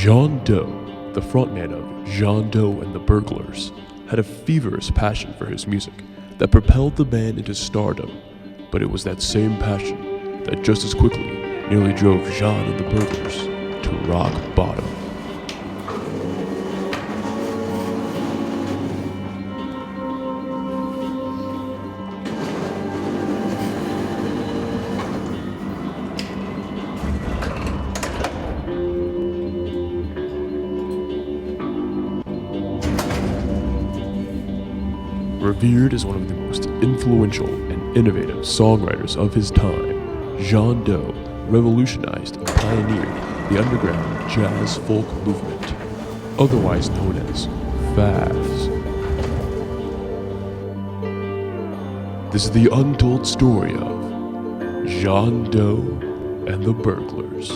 Jèon Doe, the frontman of Jèon Doe and the Burglars, had a feverish passion for his music that propelled the band into stardom, but it was that same passion that just as quickly nearly drove Jèon and the Burglars to rock bottom. Revered as one of the most influential and innovative songwriters of his time, Jèon Doe revolutionized and pioneered the underground jazz folk movement, otherwise known as Faz. This is the untold story of Jèon Doe and the Burglars.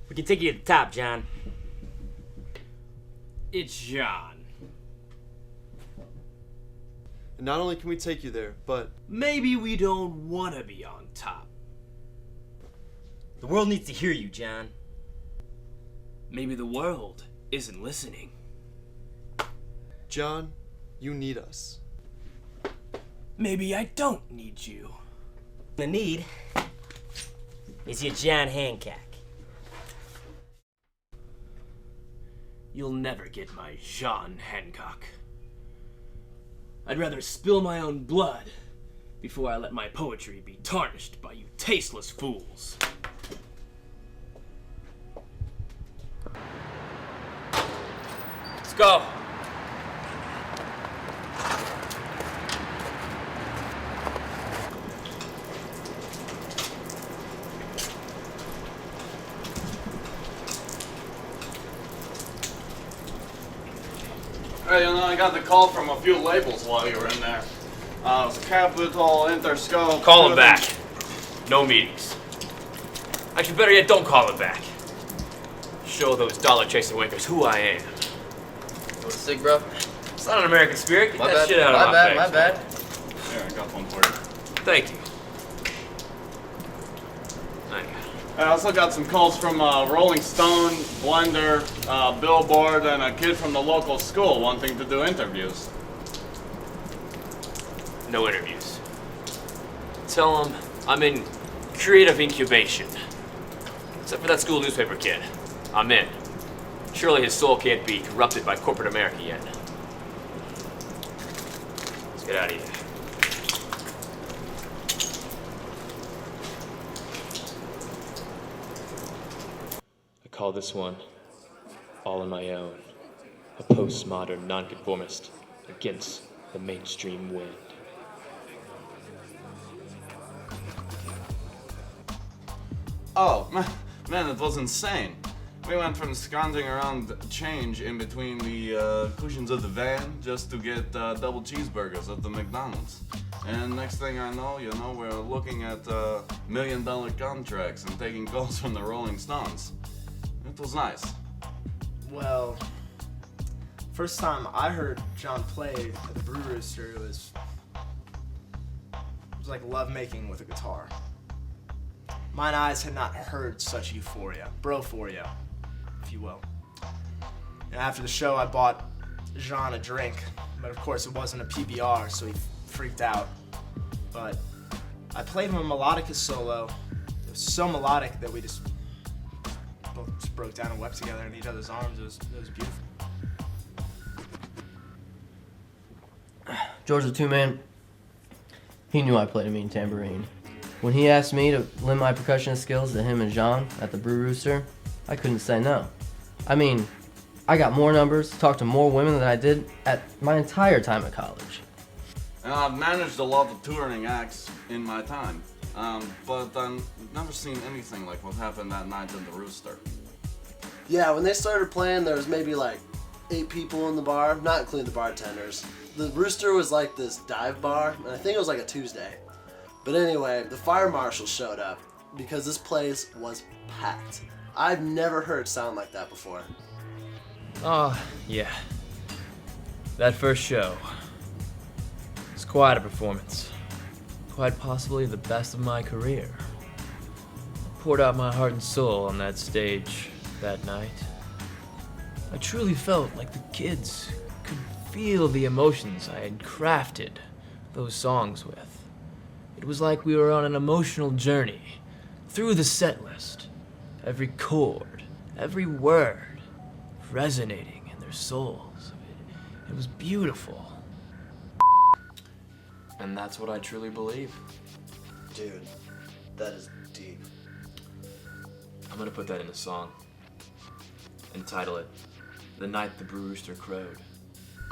We can take you to the top, John. It's Jèon. And not only can we take you there, but Maybe we don't want to be on top. The world needs to hear you, John. Maybe the world isn't listening. John, you need us. Maybe I don't need you. The need is your John Hancock. You'll never get my Jèon Hancock. I'd rather spill my own blood before I let my poetry be tarnished by you tasteless fools. Let's go. Hey, I got the call from a few labels while you were in there. It was Capital, Interscope. Call him back. No meetings. Actually, better yet, don't call him back. Show those dollar-chasing wankers who I am. You want sick, bro? It's not an American spirit. Get My that bad. shit out of my face. My bad. Here, I got one for you. Thank you. Thank you. I also got some calls from Rolling Stone, Blender, Billboard, and a kid from the local school wanting to do interviews. No interviews. Tell them I'm in creative incubation. Except for that school newspaper kid. I'm in. Surely his soul can't be corrupted by corporate America yet. Let's get out of here. I call this one All on My Own, a postmodern nonconformist against the mainstream wind. Oh, man, it was insane. We went from scrounging around change in between the cushions of the van just to get double cheeseburgers at the McDonald's. And next thing I know, we're looking at $1 million contracts and taking calls from the Rolling Stones. It was nice. Well, first time I heard John play at the Brew Rooster, it was like lovemaking with a guitar. Mine eyes had not heard such euphoria, brophoria, if you will. And after the show, I bought Jean a drink, but of course it wasn't a PBR, so he freaked out. But I played him a Melodicas solo. It was so melodic that we just both just broke down and wept together in each other's arms. It was beautiful. George the Two-Man, he knew I played a mean tambourine. When he asked me to lend my percussion skills to him and Jèon at the Brew Rooster, I couldn't say no. I mean, I got more numbers, talked to more women than I did at my entire time at college. And I've managed a lot of touring acts in my time, but I've never seen anything like what happened that night at the Rooster. Yeah, when they started playing, there was maybe like 8 people in the bar, not including the bartenders. The Rooster was like this dive bar, and I think it was like a Tuesday. But anyway, the fire marshal showed up because this place was packed. I've never heard sound like that before. Oh, yeah. That first show. It's quite a performance. Quite possibly the best of my career. I poured out my heart and soul on that stage that night. I truly felt like the kids could feel the emotions I had crafted those songs with. It was like we were on an emotional journey through the set list. Every chord, every word resonating in their souls. It was beautiful. And that's what I truly believe. Dude, that is deep. I'm gonna put that in a song. Entitle it, The Night the Brew Rooster Crowed,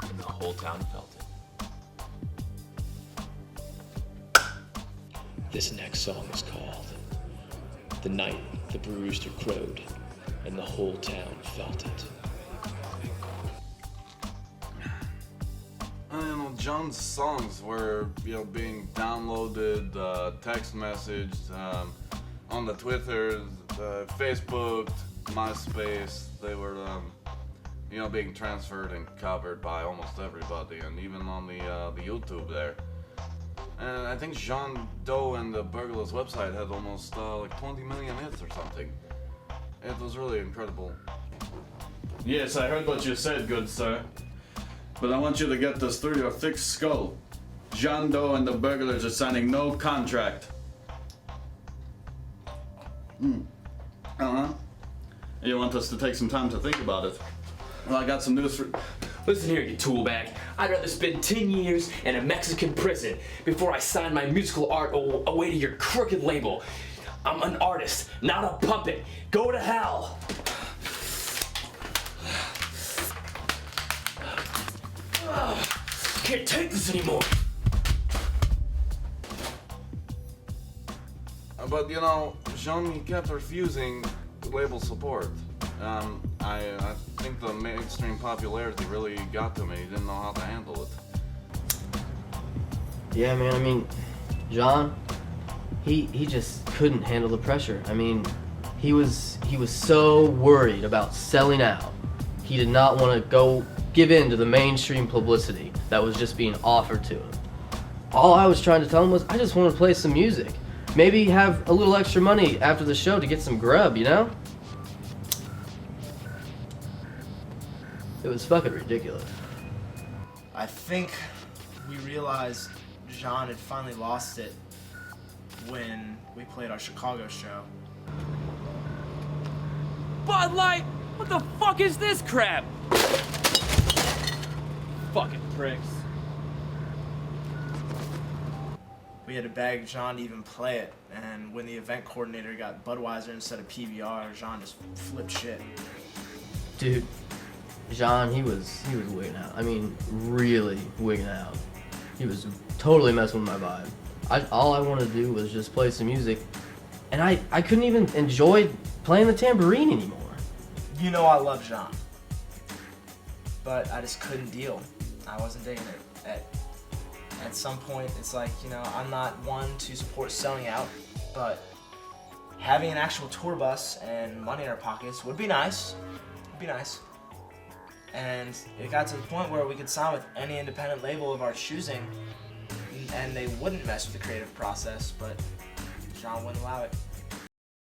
and the whole town felt it. This next song is called The Night the Brew Rooster Crowed, and the whole town felt it. John's songs were, being downloaded, text messaged, on the Twitter, Facebook, MySpace. They were, being transferred and covered by almost everybody, and even on the YouTube there. And I think Jèon Doe and the Burglars website had almost like 20 million hits or something. It was really incredible. Yes, I heard what you said, good sir. But I want you to get this through your thick skull. Jèon Doe and the Burglars are signing no contract. You want us to take some time to think about it? Well, I got some news for... Listen here, you tool bag. I'd rather spend 10 years in a Mexican prison before I sign my musical art away to your crooked label. I'm an artist, not a puppet. Go to hell. Can't take this anymore. But Jèon, he kept refusing label support. I think the mainstream popularity really got to me. He didn't know how to handle it. Yeah, man, I mean, John, he just couldn't handle the pressure. I mean, he was so worried about selling out. He did not want to give in to the mainstream publicity that was just being offered to him. All I was trying to tell him was, I just want to play some music. Maybe have a little extra money after the show to get some grub, you know? It was fucking ridiculous. I think we realized Jèon had finally lost it when we played our Chicago show. Bud Light! What the fuck is this crap? Fucking pricks. We had to beg Jèon to even play it, and when the event coordinator got Budweiser instead of PBR, Jèon just flipped shit. Dude, Jèon, he was wigging out. I mean, really wigging out. He was totally messing with my vibe. All I wanted to do was just play some music, and I couldn't even enjoy playing the tambourine anymore. You know I love Jèon, but I just couldn't deal. I wasn't digging it. At some point, it's like, I'm not one to support selling out, but having an actual tour bus and money in our pockets would be nice. And it got to the point where we could sign with any independent label of our choosing, and they wouldn't mess with the creative process, but Jèon wouldn't allow it.